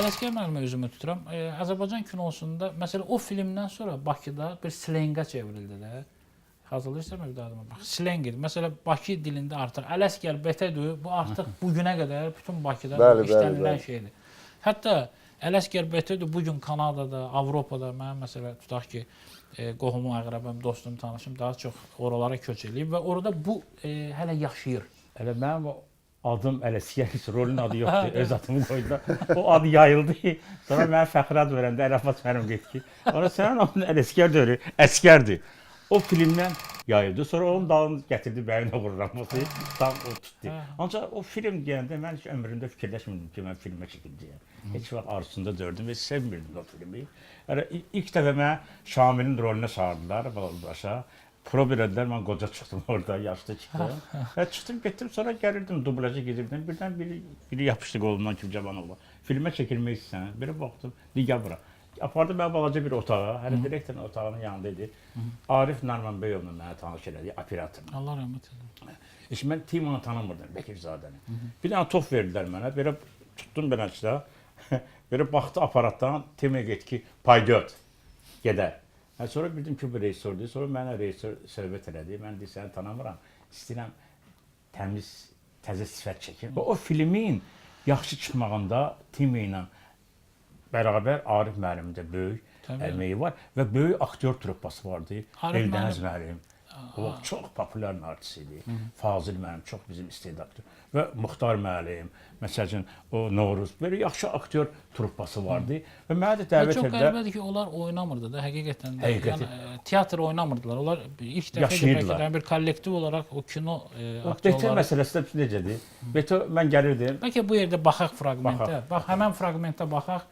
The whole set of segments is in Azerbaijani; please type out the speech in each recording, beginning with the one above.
Ələsgər müəllimə özümü tuturam. Azərbaycan kinosunda, məsələn, o filmdən sonra Bakıda bir slengə çevrildi də. Hazırlayırsan bir adıma bax. Sleng idi. Məsələn, Bakı dilində artıq Ələsgər betədir. Bu artıq bu günə qədər bütün Bakıda işlənilən şeydir. Hətta Ələsgər betədir bu gün Kanadada, Avropada mənim məsələn tutaq ki, qohumum, əqrəbəm, dostum, tanışım daha çox oralara köç eləyib və orada bu hələ yaşayır. Elə mənim adım Ələsgər, heç rolun adı yoxdur, öz adımı qoydular. O ad yayıldı. Sonra mənə fəxri ad verəndə Ərəfat müəllim dedi ki, "Ora sənin adın Ələsgər deyil, Əskərdir." O filmdən yayıldı. Sonra onun dalını gətirdi bəyin oğurlaması. Tam o tutdu. Ancaq o film deyəndə mən heç ömrümdə fikirləşmirdim ki, mən filmə çəkiləcəyəm. Heç vaxt arzusunda gördüm və sevmirdim o filmi. İlk dəfə mənə Şamilin roluna çağırdılar başa. Prob elədilər, mən qoca çıxdım orada, yaşlı çıxdım. Və çıxdım, getdim, sonra gəlirdim, dublaja gedirdim. Birdən biri yapışdı qolumdan ki, cavan oğlan. Filmə çəkilmək istəyən, biri baxdım, digər bura. Apardı mənə balaca bir otağa, hələ direktorun otağının yanında idi. Arif Narmanbeyovla mənə tanış elədi, operatorla. Allah rəhmət eləsin. İşte mən Timanı tanımırdım, Bəkirzadəni. Bir dənə top verdilər mənə, belə tutdum beləçdə. Belə baxdı aparatdan, Timə get ki, paygot, gedər. Sonra bildim ki, bu rejissordur. Sonra mənə rejissor söhbət elədi. Mən deyim, səni tanımıram. İstəyirəm təmiz, təzə sifət çəkim. O filmin yaxşı çıxmağında Timə ilə bərabər Arif müəllimin də böyük əməyi var və böyük aktyor truppası vardı. Eldəniz müəllim, o çox populyar artist idi. Fazil müəllim, çox bizim istedadlı. Və Muxtar müəllim, məsələn, o Novruz, belə yaxşı aktyor truppası vardı. Və mənə də dəvət Çox edilər. qəribədir ki, onlar oynamırdı da, həqiqətən də. Yəni, teatr oynamırdılar. Onlar ilk dəfə bəlkə də bir kollektiv olaraq o kino aktyorları... Beto məsələsi də necədir? Beto, mən gəlirdim. Bəlkə bu yerdə baxaq fraqmentə. Bax, həmən fraqmentə baxaq.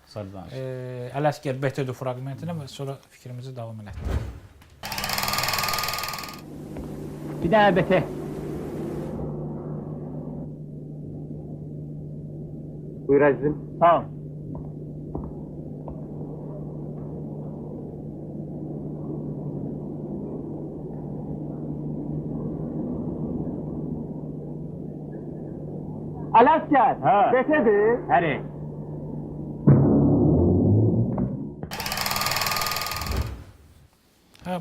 Ələsgər Betodur fraqmentinə və sonra fikrimizi davam elətdirək. Bir dənə Betə. Buyur əzizim. Sağ ol. Ələsgər, Betədir. Həri.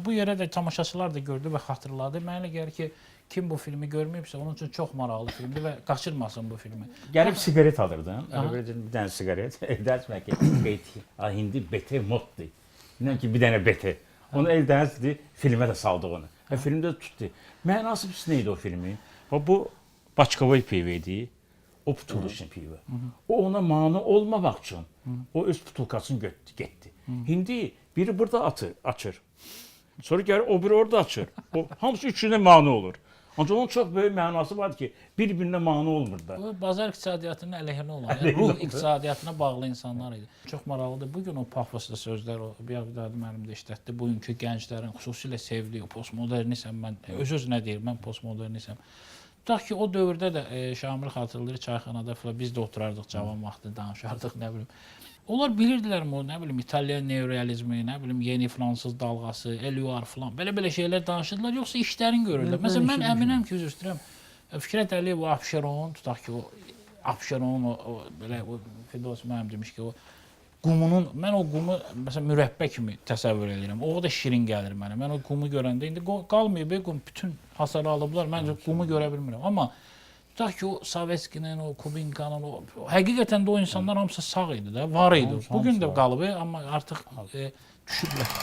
Bu yerə də tamaşaçılar da gördü və xatırladı. Mənə elə gəlir ki, kim bu filmi görməyibsə, onun üçün çox maraqlı filmdir və qaçırmasın bu filmi. Gəlib siqaret alırdım. Bir dənə siqaret. Eldəniz məki, hindi betə moddur. Bilməm ki, bir dənə betə. Onu Eldənizdir, filmə də saldı onu. Və filmdə də tutdu. Mənası nə idi o filmin? Bu Başqavoy pivi idi. O putuluşun pivi. O ona mane olmamaq üçün o öz putulkasını getdi. Hindi biri burada açır. Sonra gəlir o biri orada açır. O hamısı üçünə mane olur. Ancaq onun çox böyük mənası var ki, bir-birinə mane olmur da. O bazar iqtisadiyyatının əleyhinə olan, yəni ruh iqtisadiyyatına bağlı insanlar idi. Çox maraqlıdır. Bugün o pafoslu sözlər, o Biyabıdadı müəllim də işlətdi. Bugünkü gənclərin xüsusilə sevdiyi o postmodernizm, mən öz-özünə deyir, mən postmodernizm. Tutaq ki, o dövrdə də Şamil xatırlayır, çayxanada falan biz də oturardıq cavan vaxtı, danışardıq, nə bilim. Onlar bilirdilərmi o, nə bilim, İtalyan neorealizmi, nə bilim, yeni fransız dalğası, Eluar falan, belə şeylər danışırdılar, yoxsa işlərin görürlər. Məsələn, mən əminəm ki, üzr istəyirəm, Fikrət Əliyev o Abşeron, tutaq ki, o Abşeron, belə, Fidos mənim demiş ki, o qumunun, mən o qumu, məsələn, mürəbbə kimi təsəvvür edirəm, o da şirin gəlir mənə. Mən o qumu görəndə, indi qalmayıb, qum bütün hasarı alıblar, məncə qumu görə bilmirəm. Amma tutaq ki, o Sovetskinin, o Kubinkanın, həqiqətən də o insanlar hamısı sağ idi də, var idi. Bugün də qalıb, amma artıq düşüblər.